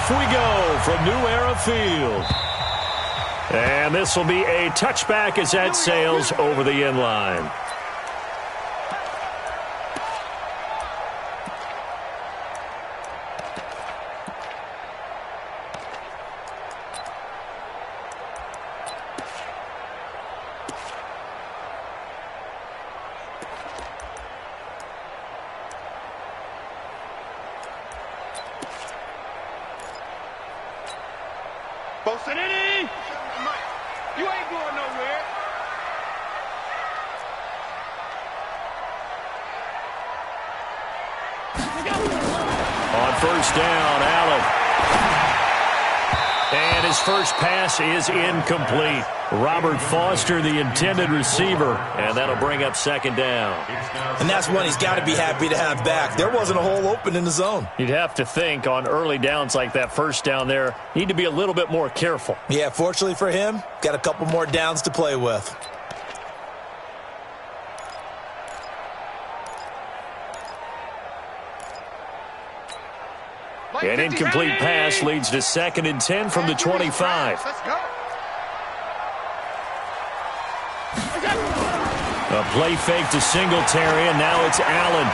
Off we go from New Era Field. And this will be a touchback as that sails over the end line. You ain't going nowhere. On first down, Allen. And his first pass is incomplete. Robert Foster, the intended receiver, and that'll bring up second down. And that's one he's got to be happy to have back. There wasn't a hole open in the zone. You'd have to think on early downs like that first down there, need to be a little bit more careful. Yeah, fortunately for him, got a couple more downs to play with. An incomplete pass leads to 2nd and 10 from the 25. Let's go. A play fake to Singletary, and now it's Allen.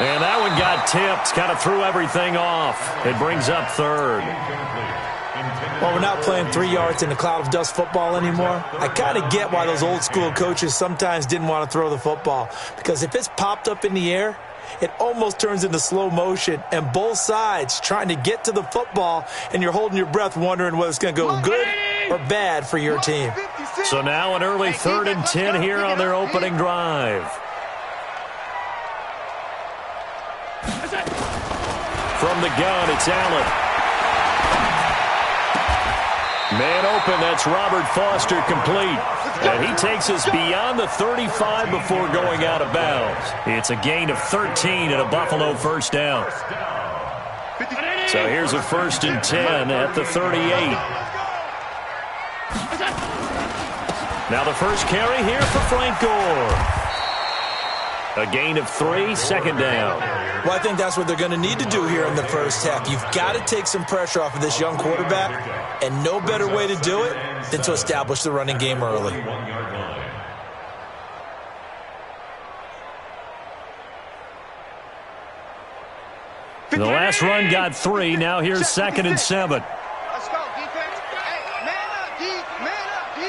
And that one got tipped, kind of threw everything off. It brings up 3rd. Well, we're not playing 3 yards in a cloud of dust football anymore. I kind of get why those old school coaches sometimes didn't want to throw the football. Because if it's popped up in the air, it almost turns into slow motion, and both sides trying to get to the football, and you're holding your breath wondering whether it's going to go good or bad for your team. So now an early 3rd and 10 here on their opening drive. From the gun, it's Allen. Man open, that's Robert Foster complete. And he takes us beyond the 35 before going out of bounds. It's a gain of 13 and a Buffalo first down. So here's a 1st and 10 at the 38. Now the first carry here for Frank Gore. A gain of 3, 2nd down. Well, I think that's what they're going to need to do here in the first half. You've got to take some pressure off of this young quarterback, and no better way to do it than to establish the running game early. The last run got 3. Now here's 2nd and 7. Let's go, defense. Hey, man up, D. Man up, D.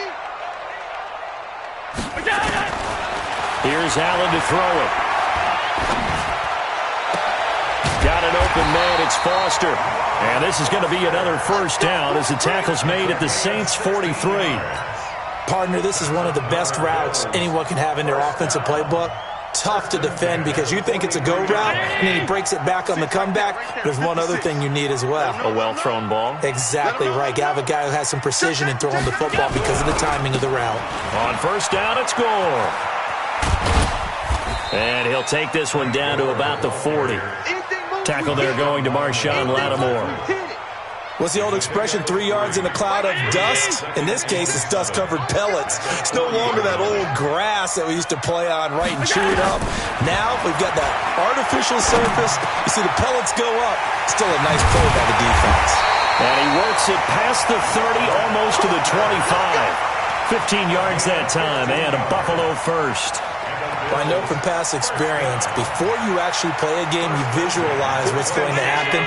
Here's Allen to throw it. Got an open man. It's Foster. And this is going to be another first down as the tackle's made at the Saints' 43. Partner, this is one of the best routes anyone can have in their offensive playbook. Tough to defend because you think it's a go route, and then he breaks it back on the comeback. There's one other thing you need as well. A well-thrown ball. Exactly right. You have a guy who has some precision in throwing the football because of the timing of the route. On first down, it's Gore. And he'll take this one down to about the 40. Tackle there going to Marshawn Lattimore. What's the old expression, 3 yards in a cloud of dust? In this case, it's dust-covered pellets. It's no longer that old grass that we used to play on, right, and chew it up. Now we've got that artificial surface. You see the pellets go up. Still a nice play by the defense. And he works it past the 30, almost to the 25. 15 yards that time, and a Buffalo first. Well, I know from past experience, before you actually play a game, you visualize what's going to happen.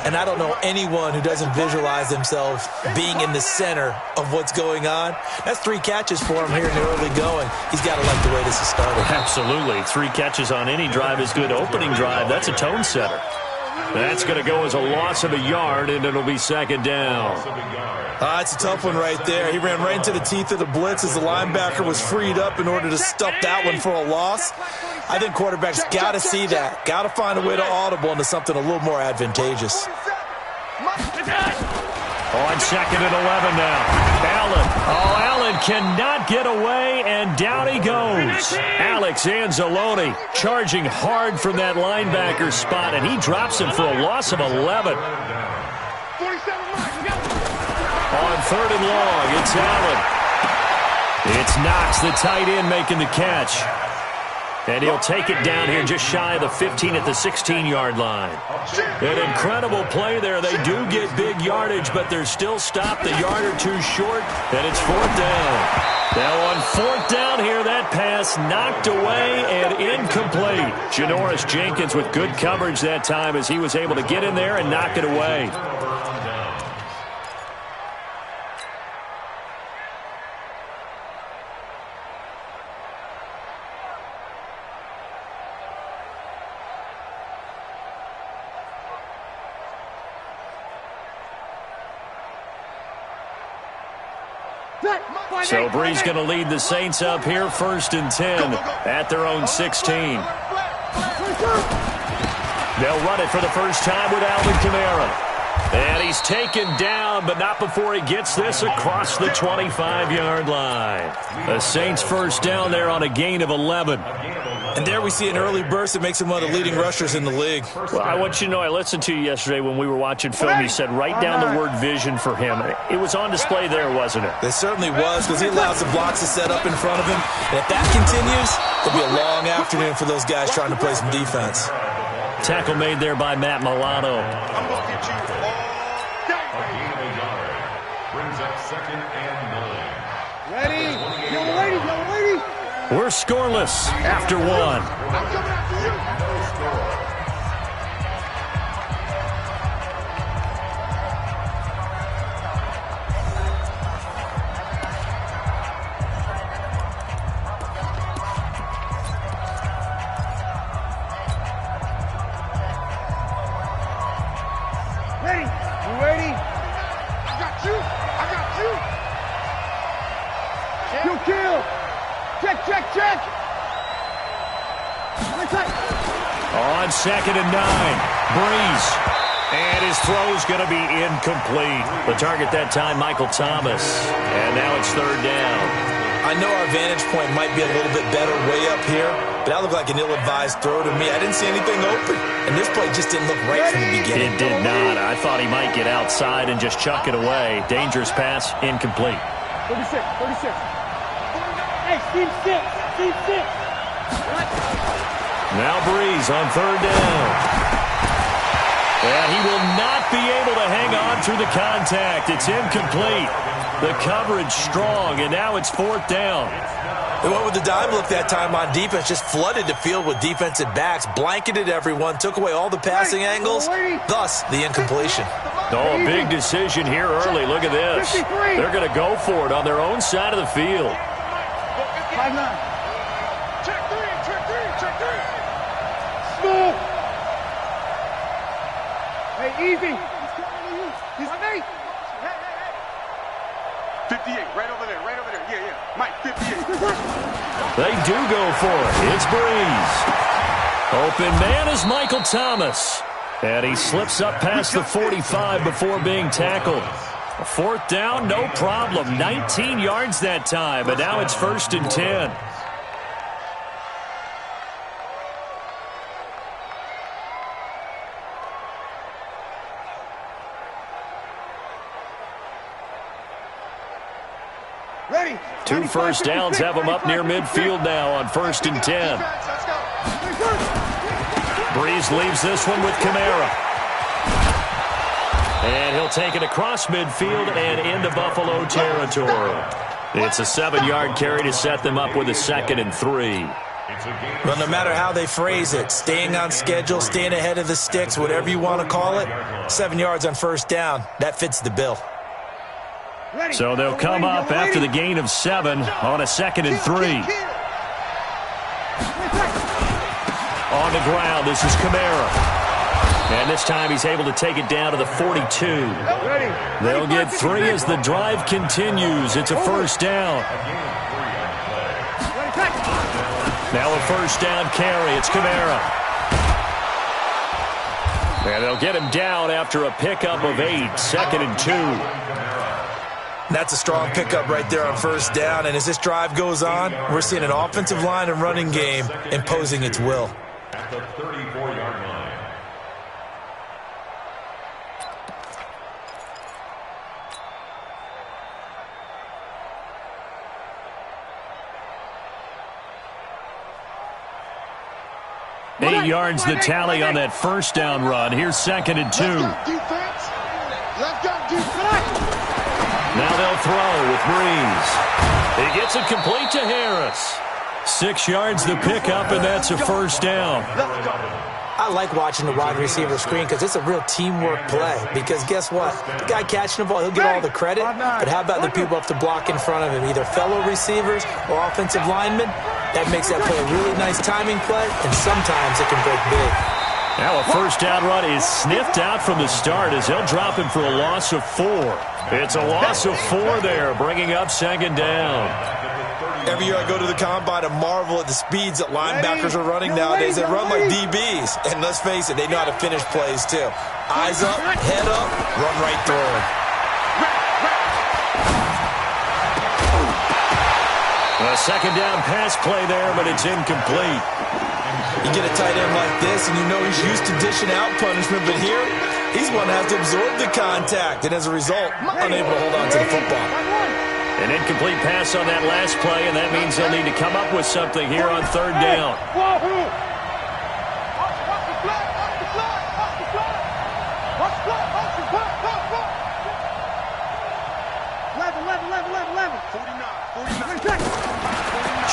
And I don't know anyone who doesn't visualize themselves being in the center of what's going on. That's 3 catches for him here in the early going. He's got to like the way this is started. Absolutely. 3 catches on any drive is good. Opening drive, that's a tone setter. That's going to go as a loss of a yard, and it'll be 2nd down. It's a tough one right there. He ran right into the teeth of the blitz as the linebacker was freed up in order to stuff that one for a loss. I think quarterbacks got to see that. Got to find a way to audible into something a little more advantageous. On 2nd and 11 now. Allen. Oh, Allen cannot get away, and down he goes. Alex Anzalone charging hard from that linebacker spot, and he drops him for a loss of 11. On 3rd and long, it's Allen. It's Knox, the tight end, making the catch. And he'll take it down here just shy of the 15 at the 16-yard line. An incredible play there. They do get big yardage, but they're still stopped a yard or two short, and it's 4th down. Now on 4th down here, that pass knocked away and incomplete. Janoris Jenkins with good coverage that time as he was able to get in there and knock it away. So Bree's going to lead the Saints up here 1st and 10 at their own 16. They'll run it for the first time with Alvin Kamara. And he's taken down, but not before he gets this across the 25-yard line. The Saints first down there on a gain of 11. And there we see an early burst that makes him one of the leading rushers in the league. Well, I want you to know, I listened to you yesterday when we were watching film. You said write down the word vision for him. It was on display there, wasn't it? It certainly was, because he allows the blocks to set up in front of him. And if that continues, it'll be a long afternoon for those guys trying to play some defense. Tackle made there by Matt Milano. I'm going to get you all day. Brings up 2nd and 9. Ready? Young lady, young lady. We're scoreless after 1. I'm coming after you. Ready? You ready? I got you. I got you. You kill. Check, check, check. On 2nd and 9, Breeze. And his throw's going to be incomplete. The target that time, Michael Thomas. And now it's 3rd down. I know our vantage point might be a little bit better way up here, but that looked like an ill-advised throw to me. I didn't see anything open, and this play just didn't look right from the beginning. It did not. I thought he might get outside and just chuck it away. Dangerous pass, incomplete. 36, 36. Hey, Steve 6, Steve 6. Now Breeze on 3rd down. And he will not be able to hang on through the contact. It's incomplete. The coverage strong, and now it's 4th down. They went with the dime look that time on defense, just flooded the field with defensive backs, blanketed everyone, took away all the passing angles, thus the incompletion. Oh, a big decision here early. Look at this. They're going to go for it on their own side of the field. 5-9. Check 3, check 3, check 3. Smooth. Hey, easy. He's on 8. 58, right over there, right over there. Yeah, yeah. Mike, 58. They do go for it. It's Breeze. Open man is Michael Thomas. And he slips up past the 45 before being tackled. 4th down, no problem. 19 yards that time, but now it's 1st and 10. Ready. 2 first downs have him up near midfield now on 1st and 10. Breeze leaves this one with Kamara. And he'll take it across midfield and into Buffalo territory. It's a 7-yard carry to set them up with a 2nd and 3. Well, no matter how they phrase it, staying on schedule, staying ahead of the sticks, whatever you want to call it, 7 yards on 1st down, that fits the bill. So they'll come up after the gain of 7 on a 2nd and 3. On the ground, this is Kamara. And this time he's able to take it down to the 42. They'll get 3 as the drive continues. It's a 1st down. Now a 1st down carry. It's Kamara. And they'll get him down after a pickup of 8. 2nd and 2. That's a strong pickup right there on 1st down. And as this drive goes on, we're seeing an offensive line and running game imposing its will. At the 34-yard line. 8 yards the tally on that first down run. Here's 2nd and 2. Now they'll throw with Breeze. He gets it complete to Harris. 6 yards the pickup, and that's a first down. I like watching the wide receiver screen because it's a real teamwork play. Because guess what? The guy catching the ball, he'll get all the credit. But how about the people up to block in front of him? Either fellow receivers or offensive linemen. That makes that play a really nice timing play, and sometimes it can break big. Now a first down run is sniffed out from the start as they'll drop him for a loss of 4. It's a loss of 4 there, bringing up 2nd down. Every year I go to the combine and marvel at the speeds that linebackers are running nowadays. They run like DBs. And let's face it, they know how to finish plays too. Eyes up, head up, run right through them. A 2nd down pass play there, but it's incomplete. You get a tight end like this, and you know he's used to dishing out punishment, but here, he's one that has to absorb the contact, and as a result, unable to hold on to the football. An incomplete pass on that last play, and that means they'll need to come up with something here on 3rd down.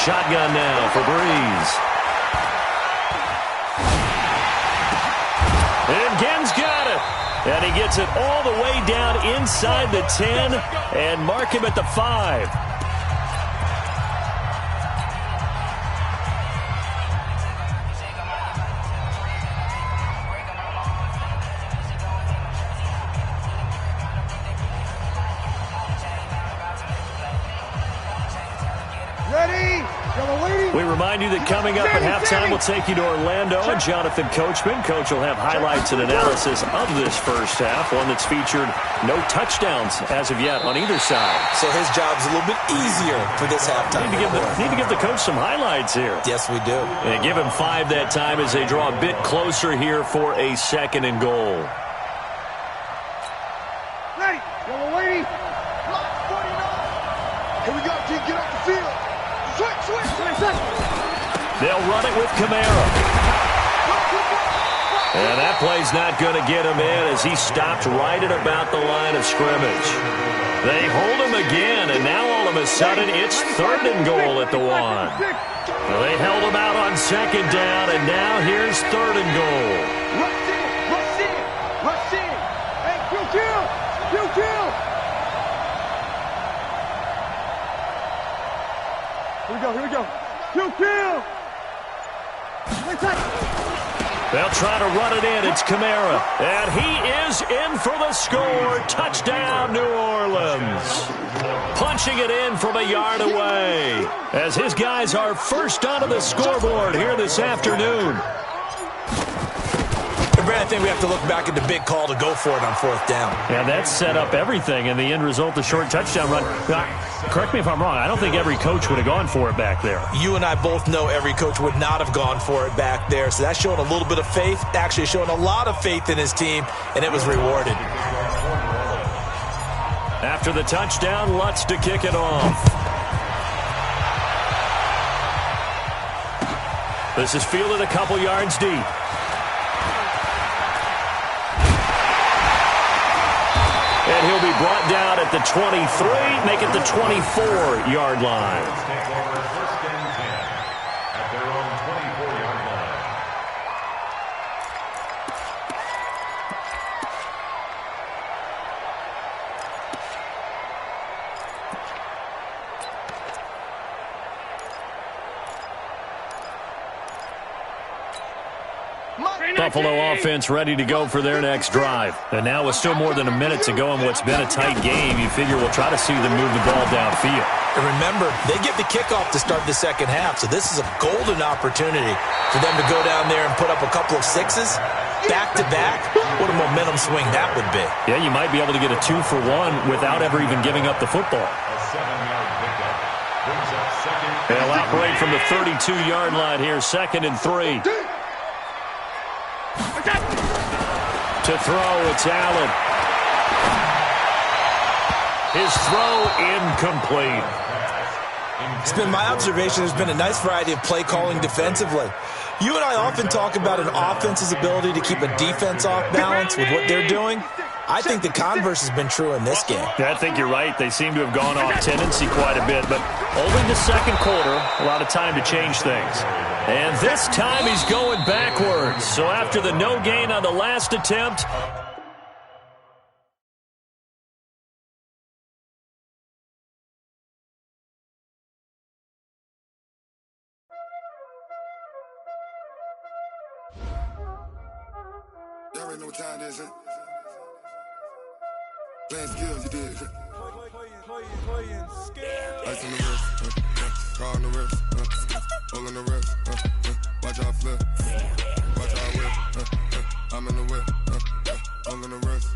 Shotgun now for Breeze. And Gen's got it. And he gets it all the way down inside the 10 and mark him at the 5. We remind you that coming up at halftime, we'll take you to Orlando and Jonathan Coachman. Coach will have highlights and analysis of this first half, one that's featured no touchdowns as of yet on either side. So his job's a little bit easier for this halftime. Need to give the coach some highlights here. Yes, we do. And give him 5 that time as they draw a bit closer here for a 2nd and goal. Ready. We're waiting. Here we go, team. Get off the field. They'll run it with Kamara. And that play's not going to get him in as he stopped right at about the line of scrimmage. They hold him again, and now all of a sudden it's 3rd and goal at the 1. Well, they held him out on 2nd down, and now here's 3rd and goal. Rush in. Hey, kill. Here we go. Kill. They'll try to run it in. It's Kamara. And he is in for the score. Touchdown, New Orleans. Punching it in from a yard away as his guys are first onto the scoreboard here this afternoon. Brad, I think we have to look back at the big call to go for it on 4th down. Yeah, that set up everything, and the end result, the short touchdown run. Correct me if I'm wrong. I don't think every coach would have gone for it back there. You and I both know every coach would not have gone for it back there, so that's showing a little bit of faith, actually showing a lot of faith in his team, and it was rewarded. After the touchdown, Lutz to kick it off. This is fielded a couple yards deep. And he'll be brought down at the 23, make it the 24-yard line. First and 10 at their own 24-yard line. Buffalo offense ready to go for their next drive. And now with still more than a minute to go in what's been a tight game, you figure we'll try to see them move the ball downfield. And remember, they get the kickoff to start the 2nd half, so this is a golden opportunity for them to go down there and put up a couple of 6s back-to-back. What a momentum swing that would be. Yeah, you might be able to get a 2-for-1 without ever even giving up the football. A 7-yard pickup brings up 2nd. They'll operate from the 32-yard line here, 2nd and 3. To throw, it's Allen. His throw incomplete. It's been my observation there's been a nice variety of play calling defensively. You and I often talk about an offense's ability to keep a defense off balance with what they're doing. I think the converse has been true in this game. Yeah, I think you're right. They seem to have gone off tendency quite a bit, but only the second quarter, a lot of time to change things. And this time he's going backwards. So after the no gain on the last attempt, Y'all already know what time it is, huh? Playing skills, you did. Playing skills. Ice on the wrist, car on the wrist, hole in the wrist, watch out flip, watch out whip, I'm in the whip, hole in the wrist,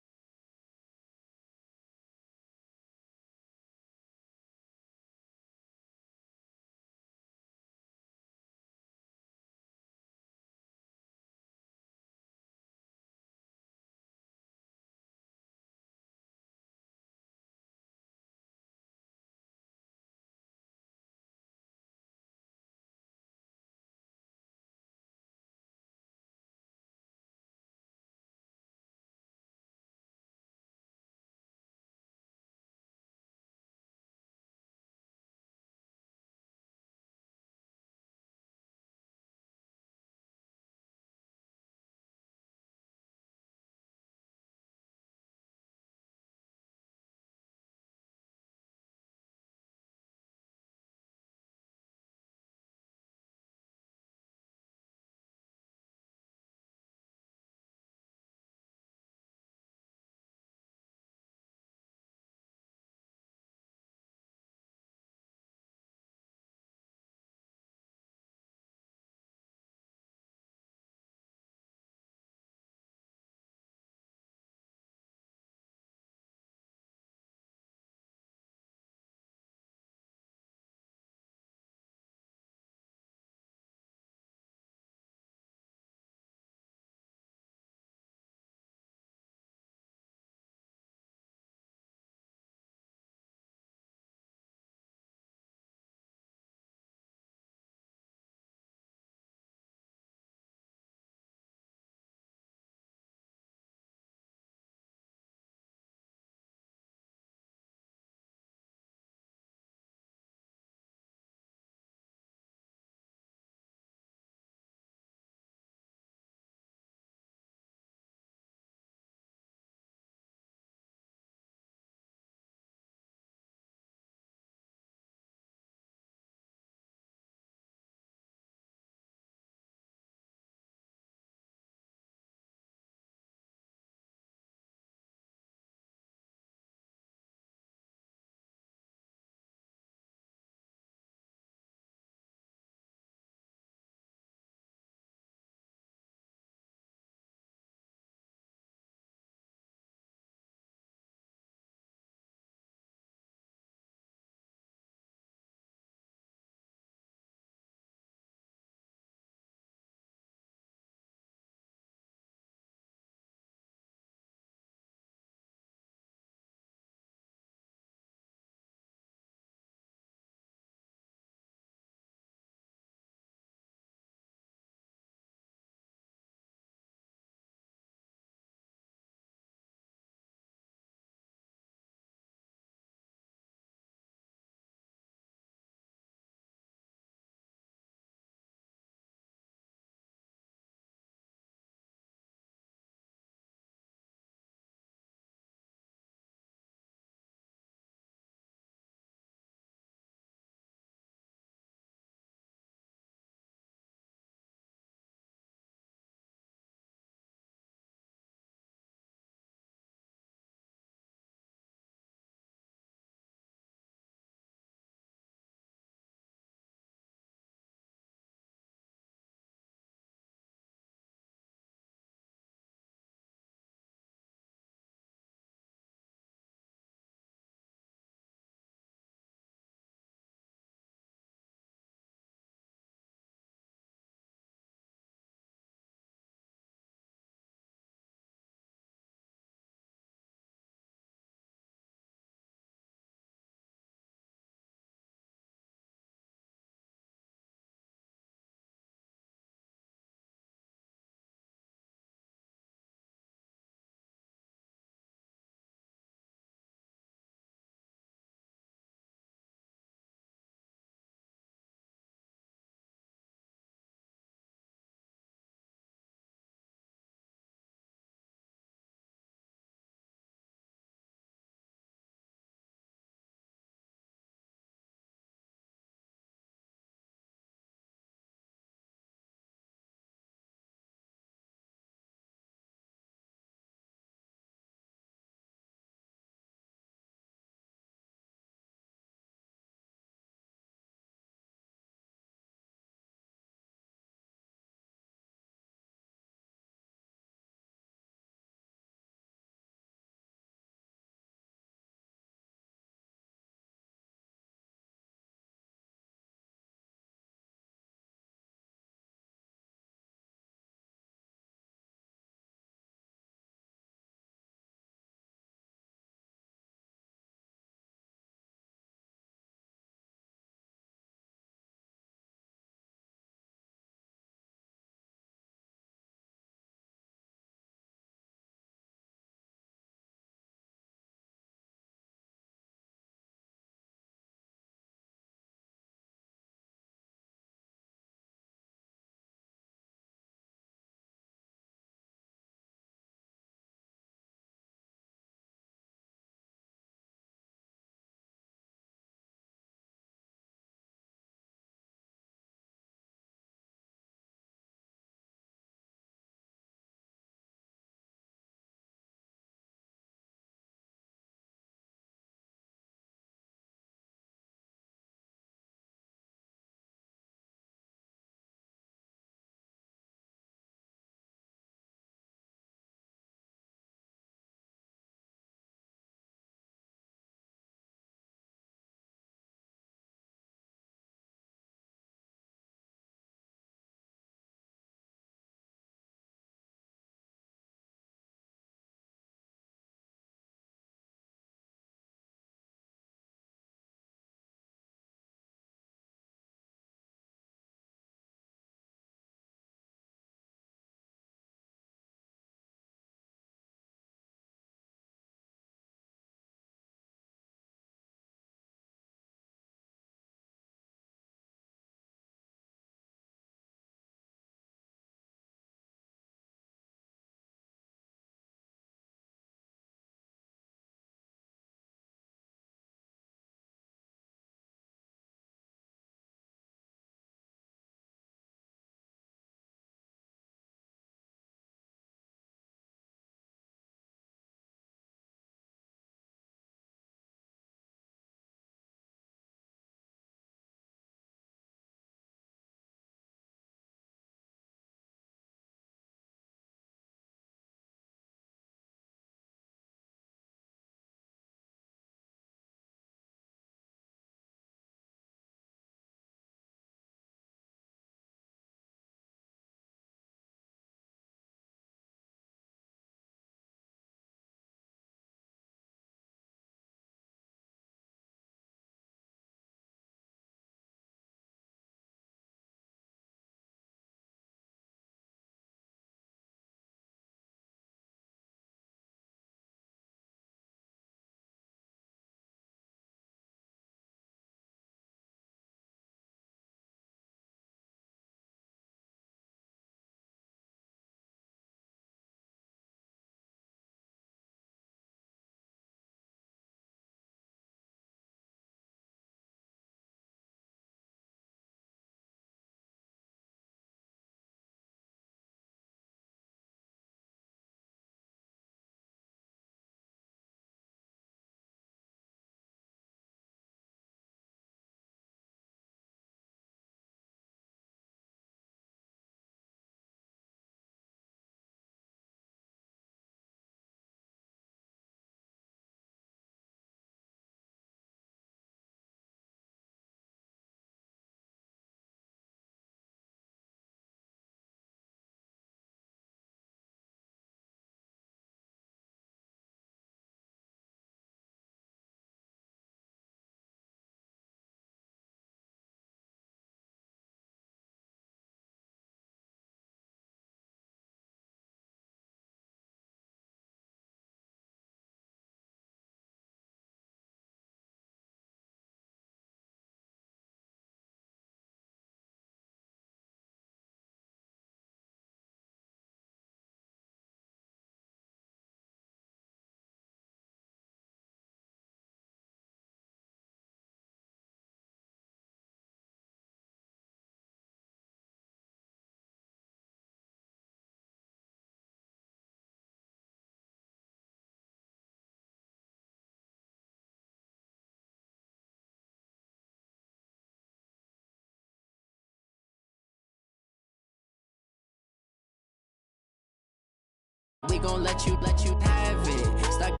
We gon' let you have it. Stuck